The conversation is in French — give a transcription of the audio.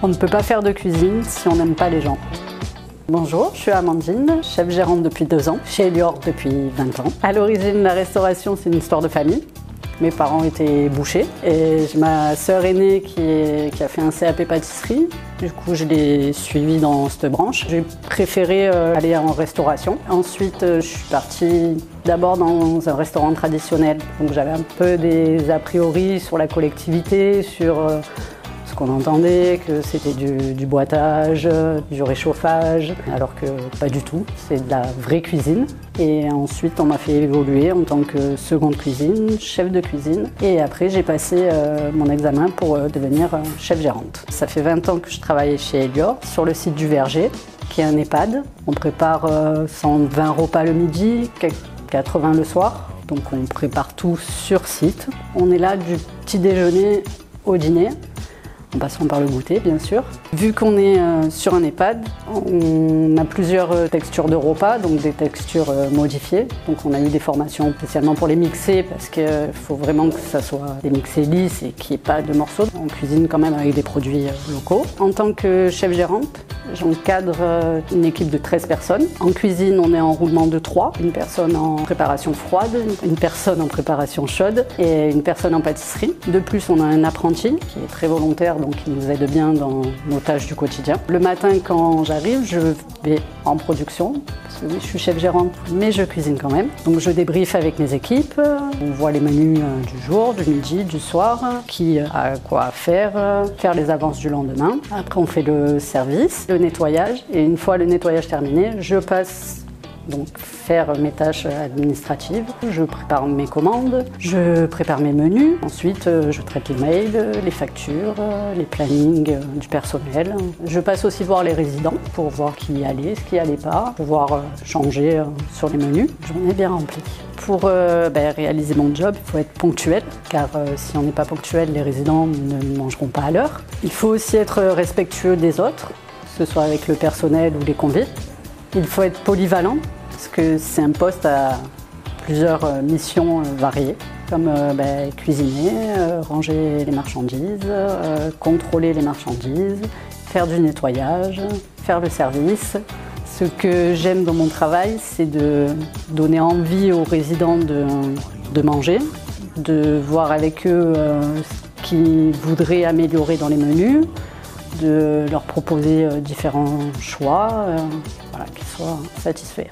On ne peut pas faire de cuisine si on n'aime pas les gens. Bonjour, je suis Amandine, chef gérante depuis 2 ans, chez Elior depuis 20 ans. À l'origine, la restauration, c'est une histoire de famille. Mes parents étaient bouchers et j'ai ma sœur aînée qui a fait un CAP pâtisserie. Du coup, je l'ai suivie dans cette branche. J'ai préféré aller en restauration. Ensuite, je suis partie d'abord dans un restaurant traditionnel. Donc j'avais un peu des a priori sur la collectivité, sur ce qu'on entendait, que c'était du boitage, du réchauffage, alors que pas du tout, c'est de la vraie cuisine. Et ensuite, on m'a fait évoluer en tant que seconde cuisine, chef de cuisine. Et après, j'ai passé mon examen pour devenir chef gérante. Ça fait 20 ans que je travaille chez Elior, sur le site du Verger, qui est un EHPAD. On prépare 120 repas le midi, 80 le soir. Donc on prépare tout sur site. On est là du petit déjeuner au dîner, en passant par le goûter, bien sûr. Vu qu'on est sur un EHPAD, on a plusieurs textures de repas, donc des textures modifiées. Donc on a eu des formations spécialement pour les mixer, parce qu'il faut vraiment que ça soit des mixés lisses et qu'il n'y ait pas de morceaux. On cuisine quand même avec des produits locaux. En tant que chef gérante, j'encadre une équipe de 13 personnes. En cuisine, on est en roulement de 3. Une personne en préparation froide, une personne en préparation chaude et une personne en pâtisserie. De plus, on a un apprenti qui est très volontaire, donc il nous aide bien dans nos tâches du quotidien. Le matin, quand j'arrive, je vais en production, parce que oui, je suis chef gérante, mais je cuisine quand même. Donc je débriefe avec mes équipes, on voit les menus du jour, du midi, du soir, qui a quoi faire les avances du lendemain. Après, on fait le service, le nettoyage, et une fois le nettoyage terminé, je passe donc faire mes tâches administratives. Je prépare mes commandes, je prépare mes menus. Ensuite, je traite les mails, les factures, les plannings du personnel. Je passe aussi voir les résidents pour voir qui allait, ce qui allait pas, pouvoir changer sur les menus. Journée bien remplie. Pour réaliser mon job, il faut être ponctuel, car si on n'est pas ponctuel, les résidents ne mangeront pas à l'heure. Il faut aussi être respectueux des autres, que ce soit avec le personnel ou les convives. Il faut être polyvalent, parce que c'est un poste à plusieurs missions variées, comme cuisiner, ranger les marchandises, contrôler les marchandises, faire du nettoyage, faire le service. Ce que j'aime dans mon travail, c'est de donner envie aux résidents de manger, de voir avec eux ce qu'ils voudraient améliorer dans les menus, de leur proposer différents choix, qu'ils soient satisfaits.